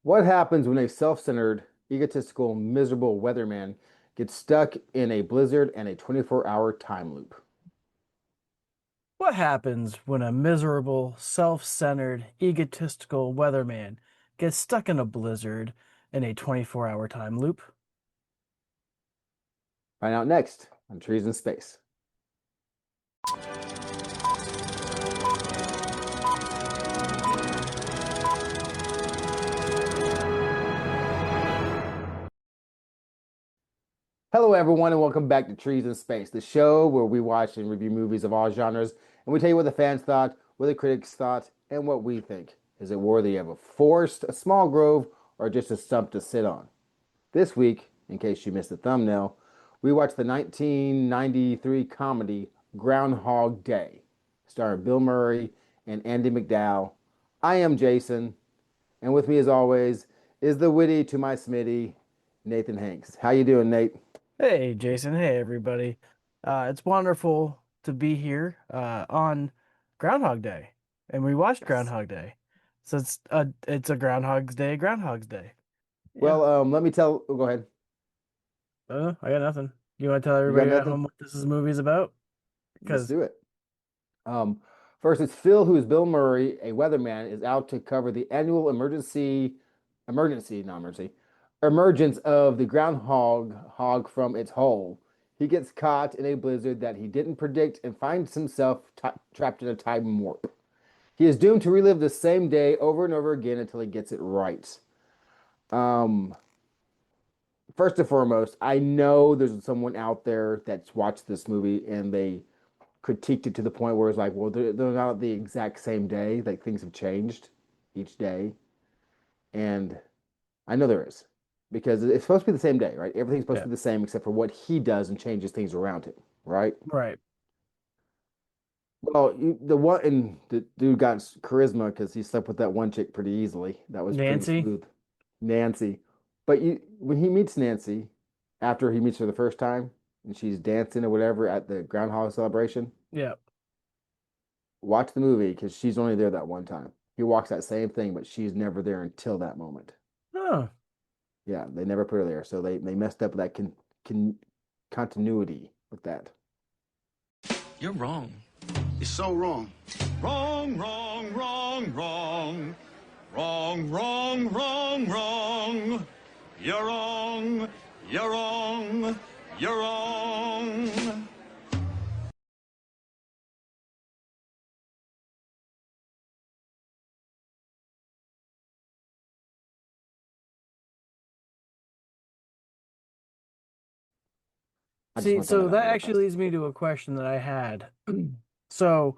What happens when a self-centered, egotistical, miserable weatherman gets stuck in a blizzard and a 24-hour time loop? What happens when a miserable, self-centered, egotistical weatherman gets stuck in a blizzard in a 24-hour time loop? Find out next on Trees in Space. Hello, everyone, and welcome back to Trees in Space, the show where we watch and review movies of all genres, and we tell you what the fans thought, what the critics thought, and what we think. Is it worthy of a forest, a small grove, or just a stump to sit on? This week, in case you missed the thumbnail, we watched the 1993 comedy Groundhog Day, starring Bill Murray and Andy McDowell. I am Jason, and with me, as always, is the witty to my Smitty, Nathan Hanks. How you doing, Nate? Hey, Jason. Hey, everybody. It's wonderful to be here on Groundhog Day, and we watched Yes. Groundhog Day. So it's a Groundhog's Day. Yeah. Well, let me tell. Oh, go ahead. I got nothing. You want to tell You got everybody at nothing? home what this movie's about? Let's Because do it. Um, First, it's Phil, who's Bill Murray, a weatherman, is out to cover the annual not emergency, emergence of the groundhog hog from its hole. He gets caught in a blizzard that he didn't predict and finds himself trapped in a time warp. He is doomed to relive the same day over and over again until he gets it right. Um, First and foremost, I know there's someone out there that's watched this movie and they critiqued it to the point where it's like, well, they're not the exact same day. Like things have changed each day. And I know there is because it's supposed to be the same day, right? Everything's supposed yeah, to be the same except for what he does and changes things around him, right? right. Well, the one and the dude got charisma because he slept with that one chick pretty easily. That was pretty Nancy. smooth, Nancy. But when he meets Nancy, after he meets her the first time, and she's dancing or whatever at the groundhog celebration, Yeah. watch the movie because she's only there that one time. He walks that same thing, but she's never there until that moment. Oh, Yeah, they never put her there, so they messed up that con continuity with that. You're wrong. It's so wrong. Wrong, wrong, wrong, wrong. Wrong, wrong, wrong, wrong. You're wrong. You're wrong. You're wrong. I just see, want to throw so that out that there real actually fast. leads me to a question that I had. So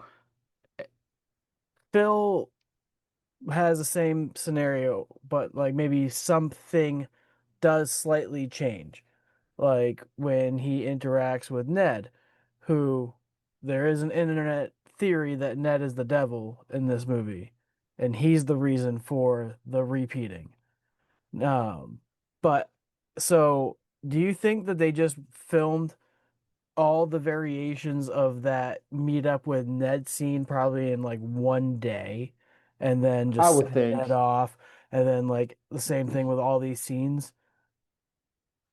Phil has the same scenario, but like maybe something does slightly change. Like when he interacts with Ned, who there is an internet theory that Ned is the devil in this movie, and he's the reason for the repeating. Um, but so do you think that they just filmed all the variations of that meet up with Ned scene probably in like one day and then I just would send Ned think. off and then like the same thing with all these scenes?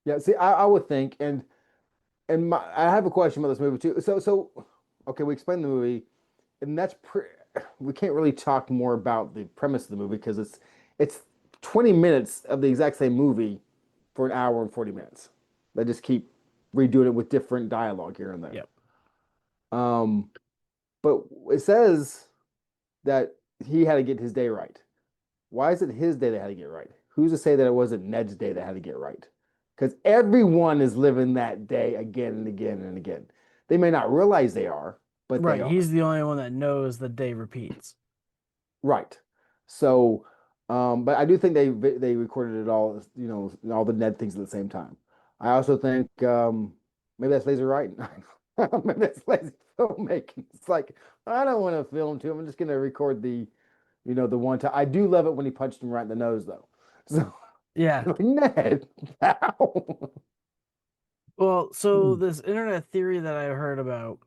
Yeah, see, I would think, and I have a question about this movie too. Okay, we explained the movie, and we can't really talk more about the premise of the movie because it's 20 minutes of the exact same movie for an hour and 40 minutes. They just keep redoing it with different dialogue here and there. Yep. Um, but it says that he had to get his day right. Why is it his day that had to get right? Who's to say that it wasn't Ned's day that had to get right? Because everyone is living that day again and again and again. They may not realize they are, but they Right. are. He's the only one that knows the day repeats. Right. So, but I do think they recorded it all, all the Ned things at the same time. I also think maybe that's lazy writing. Maybe that's lazy filmmaking. It's like I don't want to film to him. I'm just gonna record the one time. I do love it when he punched him right in the nose, though. So Yeah. like, Ned, ow. Well, so this internet theory that I heard about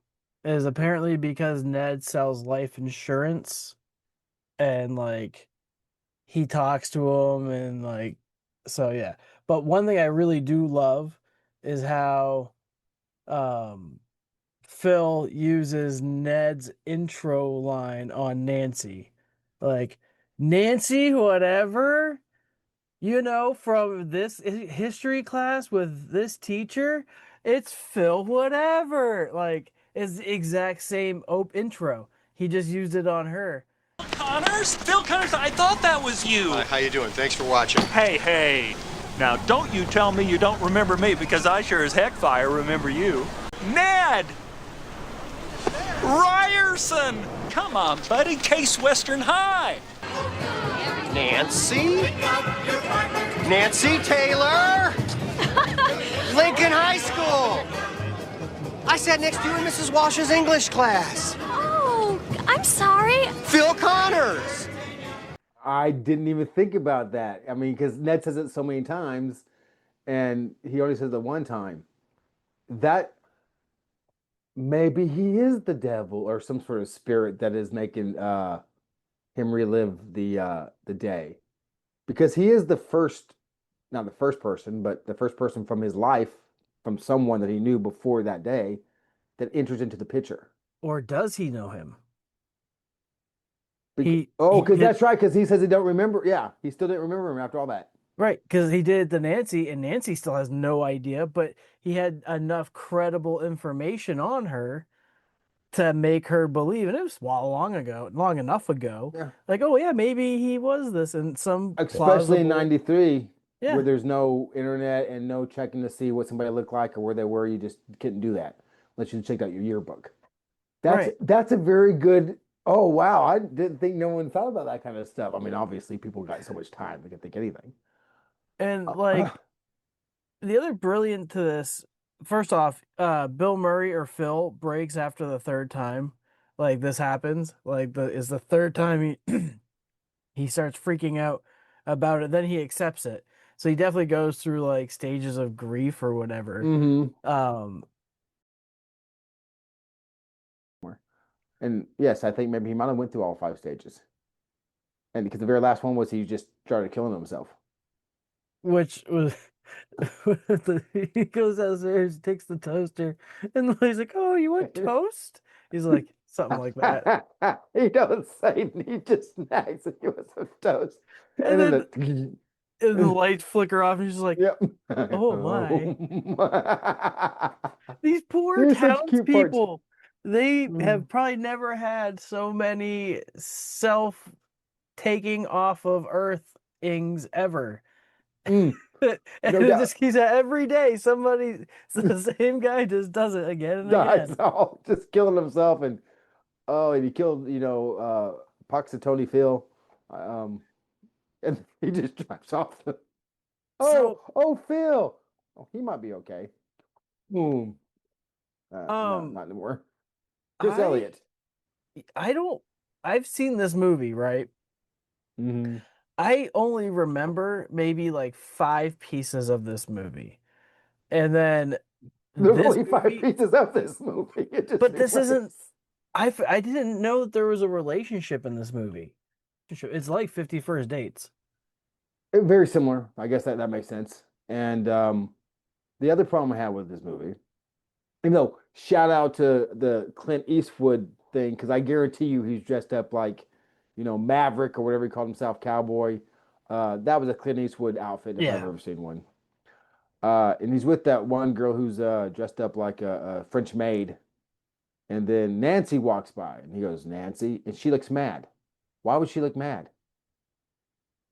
is apparently because Ned sells life insurance and like he talks to him and like so yeah. But one thing I really do love is how um Phil uses Ned's intro line on Nancy. Like, Nancy, whatever, from this history class with this teacher, it's Phil, whatever. Like, it's the exact same intro. He just used it on her. Connors? Phil Connors, I thought that was you. Hi, how you doing? Thanks for watching. Hey. Now, don't you tell me you don't remember me, because I sure as heck fire remember you. Ned! Ryerson! Come on, buddy. Case Western High. Nancy? Nancy Taylor? Lincoln High School! I sat next to you in Mrs. Walsh's English class. Oh, I'm sorry. Phil Connors! I didn't even think about that. I mean, because Ned says it so many times, and he only says it one time. That maybe he is the devil or some sort of spirit that is making him relive the day, because he is the first, not the first person, but the first person from his life, from someone that he knew before that day, that enters into the picture. Or does he know him? Because that's right. Because he says he don't remember. Yeah, he still didn't remember him after all that. Right, because he did it to Nancy, and Nancy still has no idea, but he had enough credible information on her to make her believe, and it was long enough ago. Yeah. Like, oh yeah, maybe he was this, and some Especially in '93, Yeah. where there's no internet and no checking to see what somebody looked like or where they were. You just couldn't do that unless you checked out your yearbook. That's a very good. Oh wow, I didn't think no one thought about that kind of stuff. I mean, obviously, people got so much time they could think anything. And like the other brilliant to this, first off, Bill Murray or Phil breaks after the third time. Like this happens. Like is the third time he he starts freaking out about it. Then he accepts it. So he definitely goes through like stages of grief or whatever. Mm-hmm. And yes, I think maybe he might have went through all 5 stages. And because the very last one was he just started killing himself. Which was he goes downstairs, takes the toaster, and he's like, "Oh, you want toast?" He's like, something like that. He doesn't say, he just snags and he wants some toast. And then and the lights flicker off, and he's just like, yep. "Oh my!" These poor They're such cute parts. townspeople. They have probably never had so many self-taking off of Earth-ings ever. No And doubt. just keeps that every day. The same guy just does it again and again. Just killing himself, and he killed, Punxsutawney Phil, and he just drives off. Phil, he might be okay. Boom. Not anymore. Chris Elliott. I've seen this movie, right? Mm-hmm. I only remember maybe like 5 pieces of this movie. And then There's only 5 pieces of this movie. But this isn't. I didn't know that there was a relationship in this movie. It's like 50 First Dates. Very similar. I guess that makes sense. And the other problem I had with this movie, even though shout out to the Clint Eastwood thing, because I guarantee you he's dressed up like, Maverick or whatever he called himself, cowboy. That was a Clint Eastwood outfit if I've ever seen one. And he's with that one girl who's dressed up like a French maid. And then Nancy walks by, and he goes, "Nancy," and she looks mad. Why would she look mad?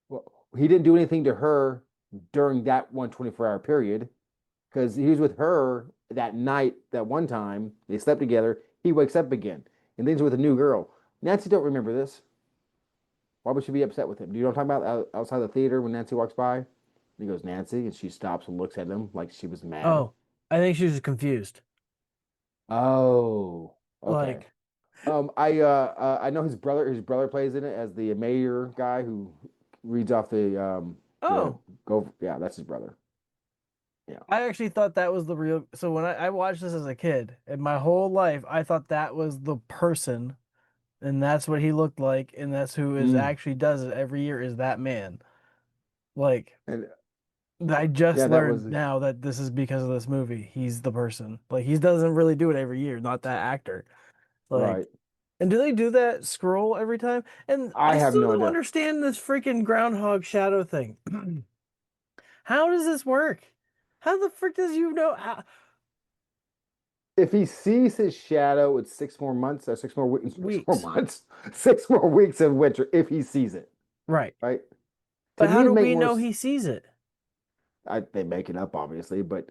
Well, he didn't do anything to her during that 124-hour period, because he was with her that night, that one time. They slept together. He wakes up again, and then he's with a new girl. Nancy don't remember this. Why would she be upset with him? Do you know what I'm talking about outside the theater when Nancy walks by? And he goes, "Nancy," and she stops and looks at him like she was mad. Oh, I think she was confused. Oh, okay. Like, I know his brother. His brother plays in it as the mayor guy who reads off the that's his brother. Yeah. I actually thought that was the real. So when I watched this as a kid, and my whole life, I thought that was the person and that's what he looked like, and that's who is actually does it every year is that man. Like, And I just yeah, that was learned now that this is because of this movie. He's the person. Like, he doesn't really do it every year, not that actor. Like, right. and do they do that scroll every time? And I I have still no don't idea. understand this freaking groundhog shadow thing. How does this work? How the frick does you know? If he sees his shadow, it's 6 more months, or 6 more weeks, 6 more Weeks. months, 6 more weeks of winter. If he sees it, Right. right? To But how me, it do make we more. know he sees it? They make it up, obviously, but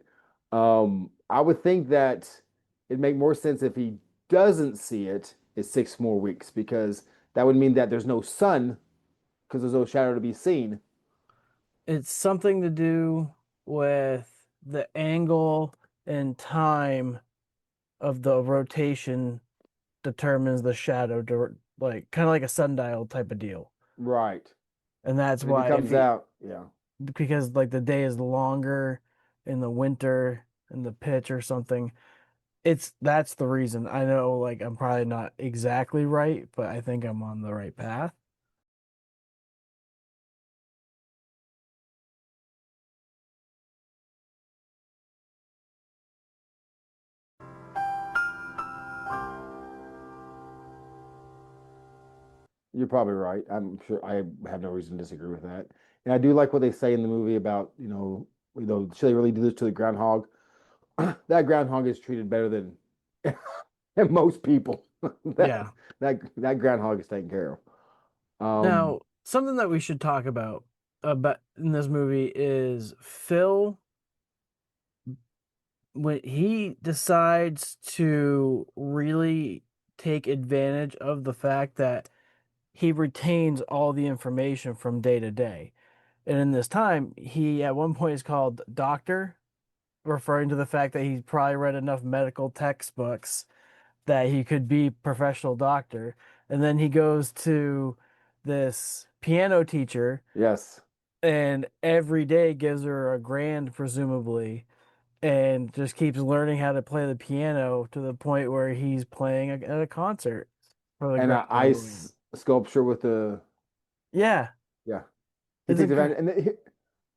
I would think that it'd make more sense if he doesn't see it. It's 6 more weeks because that would mean that there's no sun because there's no shadow to be seen. It's something to do with the angle and time of the rotation determines the shadow, like kind of like a sundial type of deal. Right. And that's And if he why if comes he out, yeah. because like the day is longer in the winter in the pitch or something. That's the reason. I know like I'm probably not exactly right, but I think I'm on the right path. You're probably right. I'm sure I have no reason to disagree with that. And I do like what they say in the movie about, should they really do this to the groundhog? That groundhog is treated better than most people. That Yeah. that groundhog is taken care of. Now, something that we should talk about in this movie is Phil when he decides to really take advantage of the fact that he retains all the information from day to day. And in this time, he at one point is called doctor, referring to the fact that he's probably read enough medical textbooks that he could be professional doctor. And then he goes to this piano teacher Yes. and every day gives her a grand, presumably, and just keeps learning how to play the piano to the point where he's playing at a concert for the And an Groundhog movie. ice sculpture with the Yeah, yeah. He it's takes a advantage, and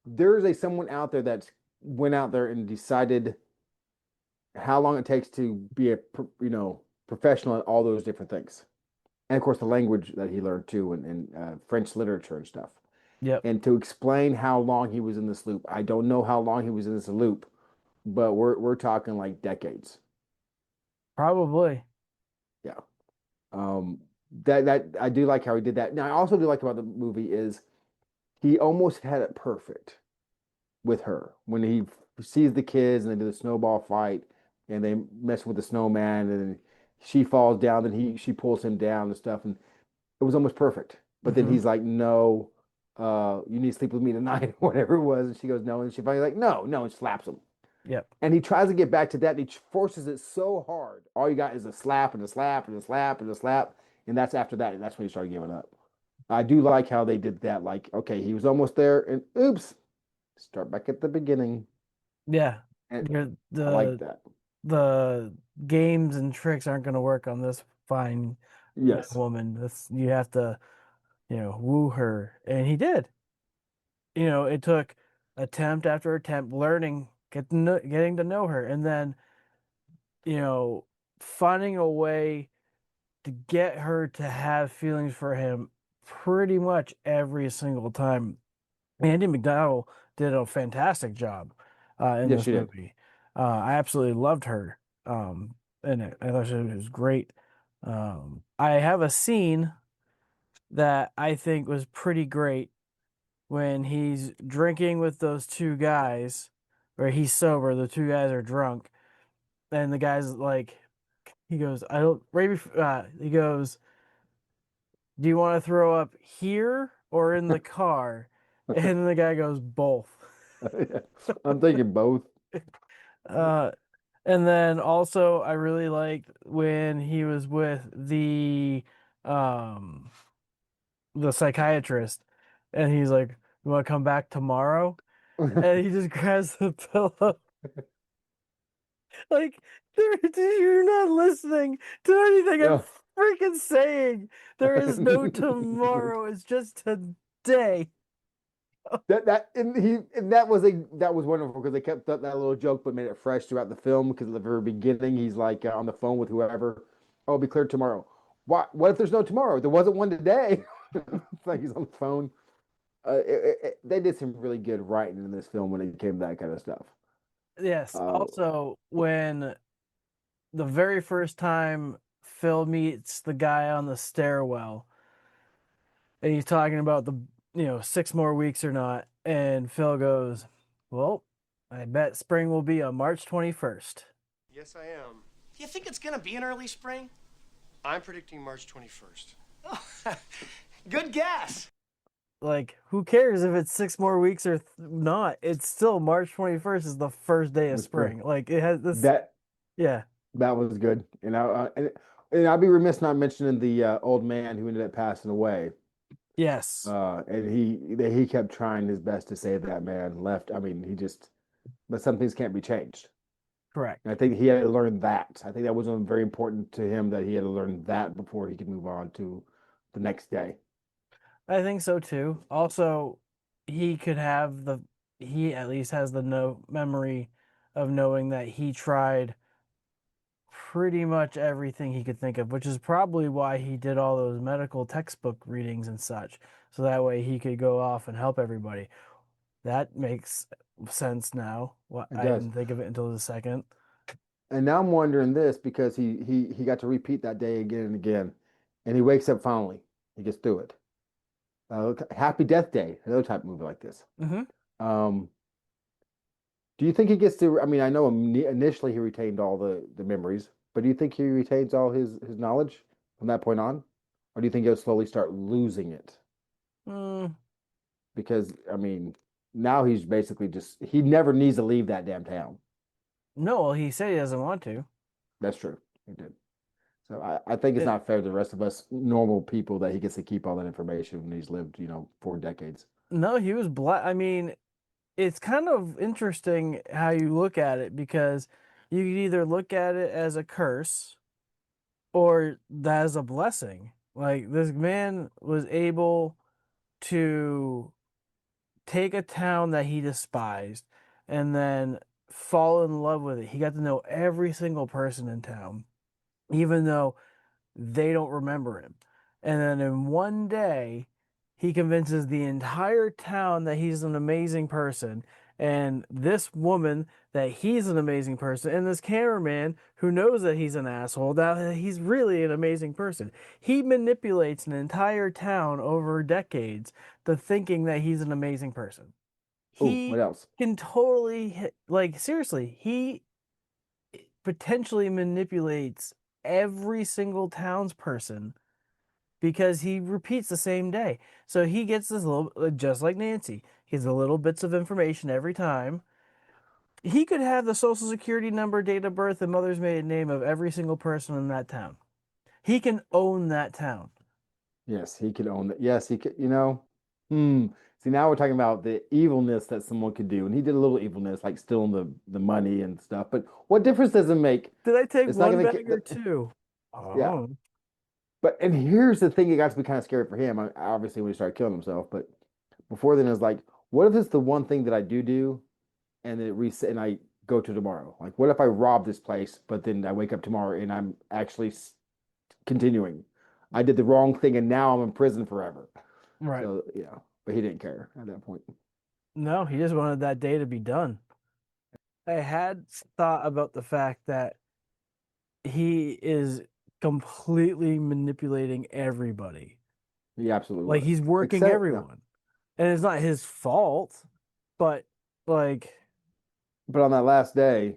there's someone out there that went out there and decided how long it takes to be professional at all those different things, and of course the language that he learned too, and French literature and stuff. yep, And to explain how long he was in this loop, I don't know how long he was in this loop, but we're talking like decades. probably. Yeah. Um, that I do like how he did that. Now I also do like about the movie is he almost had it perfect with her when he sees the kids and they do the snowball fight and they mess with the snowman and then she falls down, then she pulls him down and stuff, and it was almost perfect. But then Hmm. he's like, no, you need to sleep with me tonight, or whatever it was. And she goes, no. And she finally like, no, no, and slaps him. Yep. And he tries to get back to that, and he forces it so hard. All you got is a slap and a slap and a slap and a slap. And that's after that. And that's when he started giving up. I do like how they did that. Like, okay, he was almost there, and oops, start back at the beginning. Yeah. And You're, I like the that. the games and tricks aren't going to work on this fine young Yes. woman. You have to, woo her, and he did. It took attempt after attempt, learning, getting to know her, and then you know, finding a way to get her to have feelings for him pretty much every single time. Andy McDowell did a fantastic job in Yes, this she did. movie. I absolutely loved her in it. I thought she was great. I have a scene that I think was pretty great when he's drinking with those two guys, or he's sober, the two guys are drunk, and the guy's like, he goes, I don't, right before, he goes, do you want to throw up here or in the car? And then the guy goes, both. I'm thinking both. Uh, and then also I really liked when he was with um the psychiatrist and he's like, you want to come back tomorrow? And he just grabs the pillow. Like, you're not listening to anything I'm No, freaking saying? There is no tomorrow. It's just today. That was wonderful because they kept up that little joke but made it fresh throughout the film because at the very beginning he's like on the phone with whoever. Oh, it'll be clear tomorrow. What if there's no tomorrow? There wasn't one today. It's like he's on the phone. They did some really good writing in this film when it came to that kind of stuff. Yes. Also, when the very first time Phil meets the guy on the stairwell, and he's talking about the 6 more weeks or not, and Phil goes, "Well, I bet spring will be on March 21st." Yes, I am. Do you think it's gonna be an early spring? I'm predicting March 21st. Oh, good guess. Like, who cares if it's 6 more weeks or not? It's still March 21st is the first day of spring. Like, it has this. Yeah. That was good. And I'd be remiss not mentioning the old man who ended up passing away. Yes. And he kept trying his best to save that man. Left. I mean, but some things can't be changed. Correct. And I think he had to learn that. I think that was very important to him that he had to learn that before he could move on to the next day. I think so too. Also, he at least has the memory of knowing that he tried pretty much everything he could think of, which is probably why he did all those medical textbook readings and such. So that way he could go off and help everybody. That makes sense now. I didn't think of it until the second. And now I'm wondering this because he got to repeat that day again and again. And he wakes up finally. He gets through it. Happy Death Day, another type of movie like this. Mm-hmm. Do you think he gets to? I mean, I know initially he retained all the memories, but do you think he retains all his knowledge from that point on, or do you think he'll slowly start losing it? Because I mean, now he's basically he never needs to leave that damn town. No, well, he said he doesn't want to. That's true. He did. So I think it's not fair to the rest of us normal people that he gets to keep all that information when he's lived, 4 decades. No, he was black. I mean, it's kind of interesting how you look at it because you could either look at it as a curse or as a blessing. Like, this man was able to take a town that he despised and then fall in love with it. He got to know every single person in town, even though they don't remember him. And then in one day, he convinces the entire town that he's an amazing person, and this woman that he's an amazing person, and this cameraman who knows that he's an asshole, that he's really an amazing person. He manipulates an entire town over decades to thinking that he's an amazing person. He what else? can totally, seriously, he potentially manipulates every single townsperson because he repeats the same day. So he gets this little, just like Nancy, he gets the little bits of information every time. He could have the social security number, date of birth, and mother's maiden name of every single person in that town. He can own that town. Yes, he could own it. Yes, he could, See, now we're talking about the evilness that someone could do. And he did a little evilness, like stealing the money and stuff. But what difference does it make? Did I take It's not one gonna bag or two? Oh. Yeah. And here's the thing, it got to be kind of scary for him. Obviously, when he started killing himself, but before then, it's like, what if it's the one thing that I do, and it reset, and I go to tomorrow? Like, what if I rob this place, but then I wake up tomorrow and I'm actually continuing? I did the wrong thing, and now I'm in prison forever. Right. So, but he didn't care at that point. No, he just wanted that day to be done. I had thought about the fact that he is completely manipulating everybody. He absolutely Like, was. he's working everyone. And it's not his fault, but But on that last day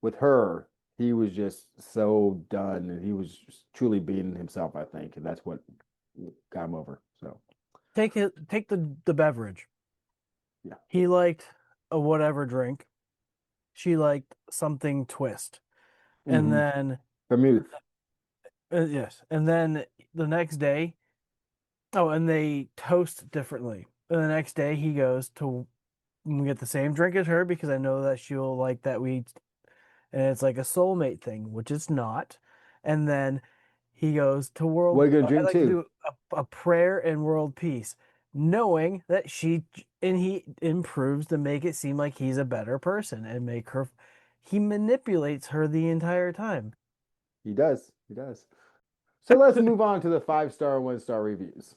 with her, he was just so done, and he was just truly being himself, I think, and that's what got him over. So take the beverage. Yeah. He liked a whatever drink. She liked something twist. And then vermouth. Yes. And then the next day, and they toast differently. And the next day he goes to get the same drink as her because I know that she'll like that and it's like a soulmate thing, which it's not. And then He goes to world. What are you gonna I'd drink like to too? do a prayer and world peace, knowing that he improves to make it seem like he's a better person and make her. He manipulates her the entire time. He does. He does. So let's move on to the 5-star, 1-star reviews.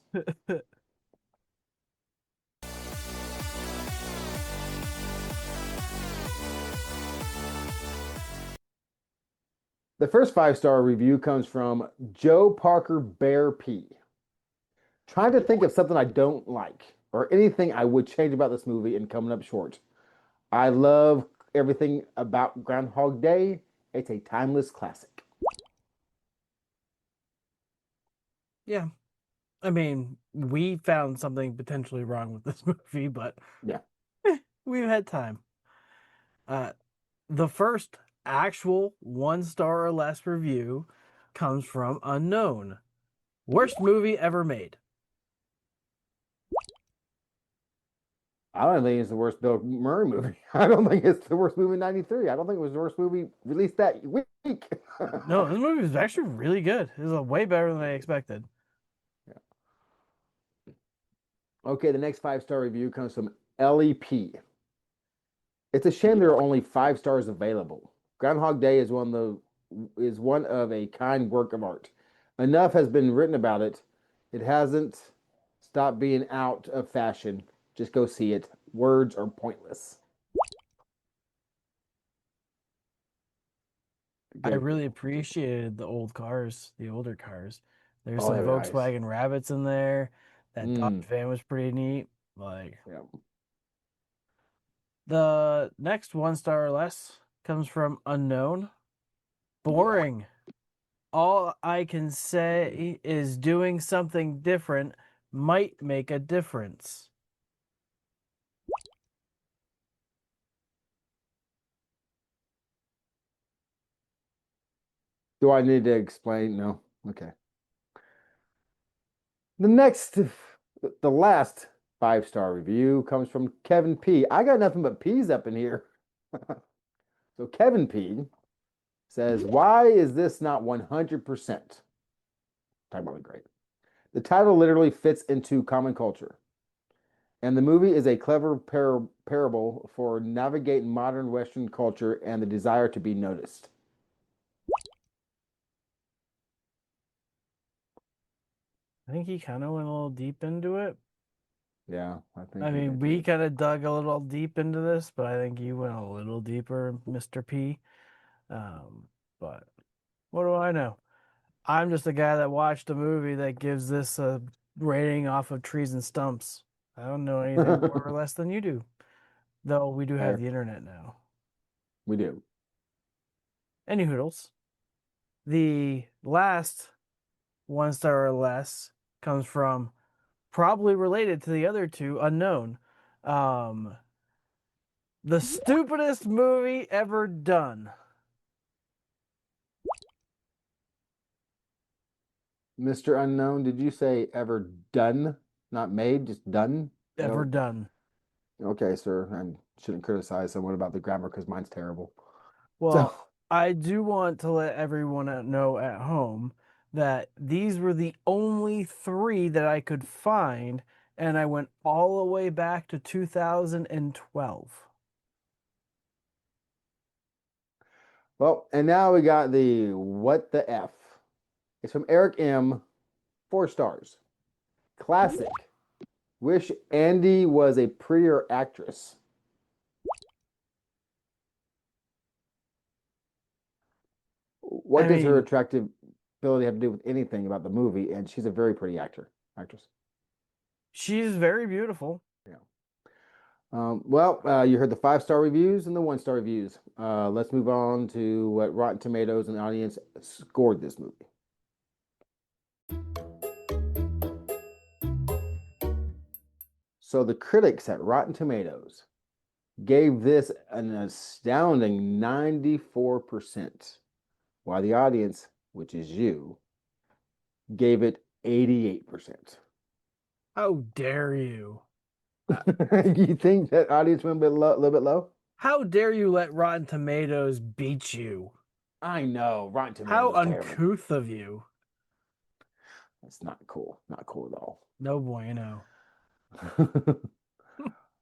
The first 5-star review comes from Joe Parker Bear P. Trying to think of something I don't like or anything I would change about this movie and coming up short. I love everything about Groundhog Day. It's a timeless classic. Yeah, I mean, we found something potentially wrong with this movie, but Yeah. we've had time. The first actual 1-star or less review comes from Unknown. Worst movie ever made. I don't think it's the worst Bill Murray movie. I don't think it's the worst movie in '93. I don't think it was the worst movie released that week. No, this movie was actually really good. It was way better than I expected. Okay, the next 5-star review comes from LEP. It's a shame there are only 5 stars available. Groundhog Day is one of a kind work of art. Enough has been written about it. It hasn't stopped being out of fashion. Just go see it. Words are pointless. I really appreciated the older cars. There's Oh, some they were nice. Volkswagen Rabbits in there. That Dodge van was pretty neat. Like, Yeah. the next 1-star or less comes from Unknown. Boring. All I can say is doing something different might make a difference. Do I need to explain? No. Okay. The last 5-star review comes from Kevin P. I got nothing but P's up in here. So Kevin P says, "Why is this not 100%?" Talking about great. The title literally fits into common culture, and the movie is a clever parable for navigating modern Western culture and the desire to be noticed. I think he kind of went a little deep into it. Yeah, I think. I mean, we kind of dug a little deep into this, but I think you went a little deeper, Mr. P. But what do I know? I'm just a guy that watched a movie that gives this a rating off of trees and stumps. I don't know anything more or less than you do, though we do have Fair. the internet now. We do. Any hoodles. The last 1-star or less comes from, probably related to the other two, Unknown. The stupidest movie ever done. Mr. Unknown, did you say ever done? Not made, just done? Ever done. Okay, sir. I shouldn't criticize someone about the grammar because mine's terrible. Well, So, I do want to let everyone know at home that these were the only 3 that I could find, and I went all the way back to 2012. well, and now we got the what the F. It's from Eric M. 4 stars. Classic. Wish Andy was a prettier actress. What does her attractive ability have to do with anything about the movie? And she's a very pretty actress. She's very beautiful. Yeah. You heard the 5-star reviews and the 1-star reviews. Let's move on to what Rotten Tomatoes and the audience scored this movie. So the critics at Rotten Tomatoes gave this an astounding 94%, while the audience, which is you, gave it 88%. How dare you? You think that audience went a little bit low? How dare you let Rotten Tomatoes beat you? I know, Rotten Tomatoes. How is terrible. uncouth of you. It's not cool. Not cool at all. No bueno.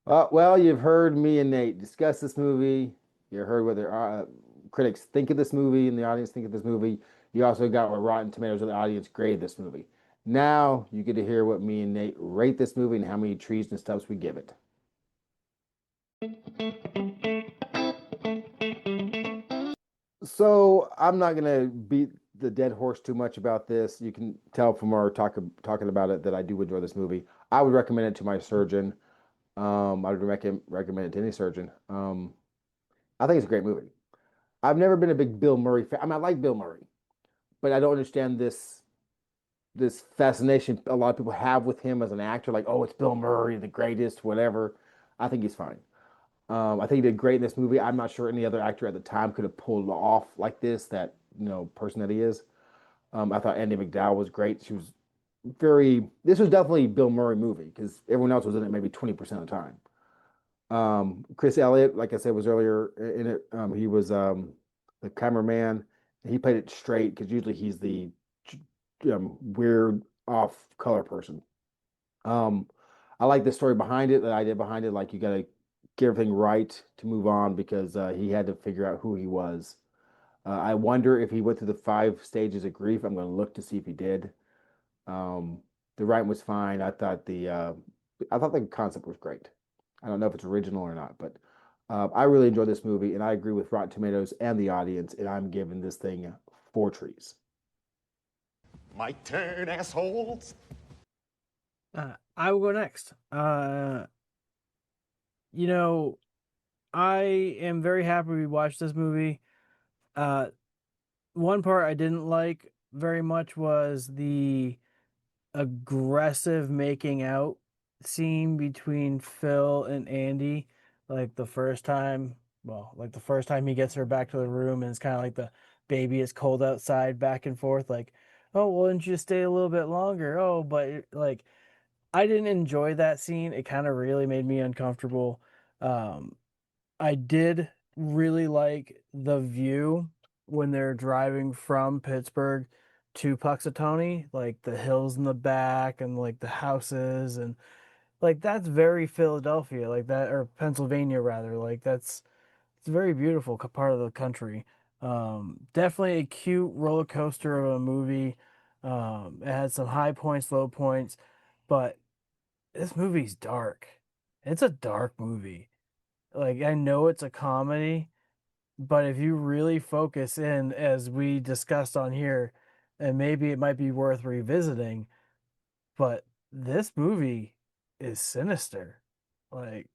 Well, you've heard me and Nate discuss this movie. You heard what the critics think of this movie and the audience think of this movie. You also got what Rotten Tomatoes and the audience grade this movie. Now you get to hear what me and Nate rate this movie and how many trees and stubs we give it. So I'm not gonna beat the dead horse too much about this. You can tell from our talking about it that I do enjoy this movie. I would recommend it to my surgeon. I would recommend it to any surgeon. I think it's a great movie. I've never been a big Bill Murray fan. I mean, I like Bill Murray, but I don't understand this fascination a lot of people have with him as an actor. Like, oh, it's Bill Murray, the greatest, whatever. I think he's fine. I think he did great in this movie. I'm not sure any other actor at the time could have pulled it off like this, that, person that he is. I thought Andie MacDowell was great. She was this was definitely a Bill Murray movie because everyone else was in it maybe 20% of the time. Chris Elliott, like I said, was earlier in it. He was the cameraman. He played it straight because usually he's the weird off color person. I like the story behind it, the idea behind it. Like, you got to get everything right to move on because he had to figure out who he was. I wonder if he went through the 5 stages of grief. I'm going to look to see if he did. The writing was fine. I thought the concept was great. I don't know if it's original or not, but I really enjoyed this movie, and I agree with Rotten Tomatoes and the audience, and I'm giving this thing 4 trees. My turn, assholes. I will go next. I am very happy we watched this movie. One part I didn't like very much was the aggressive making out scene between Phil and Andy. Like the first time he gets her back to the room, and it's kind of like the baby is cold outside back and forth. Like, oh, well, didn't you stay a little bit longer? Oh, but like, I didn't enjoy that scene. It kind of really made me uncomfortable. I did really like the view when they're driving from Pittsburgh to Punxsutawney, like the hills in the back and like the houses, and like that's very Philadelphia, like that, or Pennsylvania rather. Like it's a very beautiful part of the country. Definitely a cute roller coaster of a movie. It had some high points, low points, but this movie's dark. It's a dark movie. Like, I know it's a comedy, but if you really focus in, as we discussed on here, and maybe it might be worth revisiting, but this movie is sinister. Like,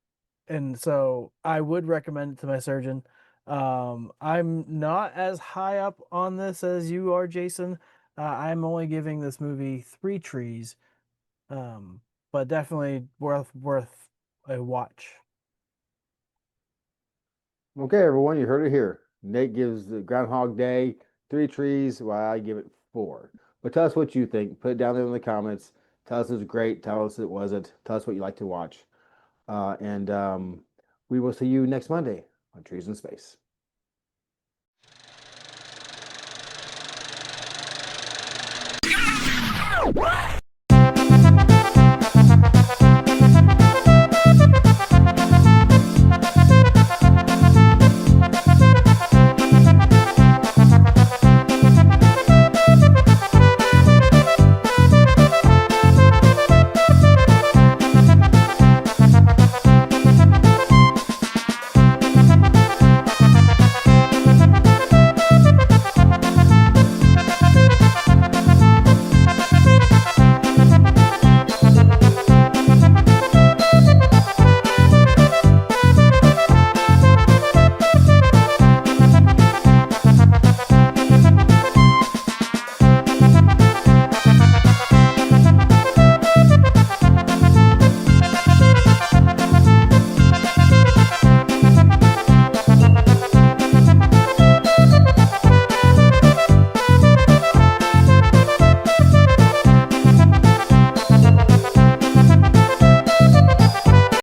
and so I would recommend it to my surgeon. I'm not as high up on this as you are, Jason. I'm only giving this movie 3 trees, but definitely worth a watch. Okay, everyone, you heard it here. Nate gives the Groundhog Day 3 trees, while I give it 4. But tell us what you think. Put it down there in the comments. Tell us it was great. Tell us it wasn't. Tell us what you like to watch. And we will see you next Monday on Trees in Space. What?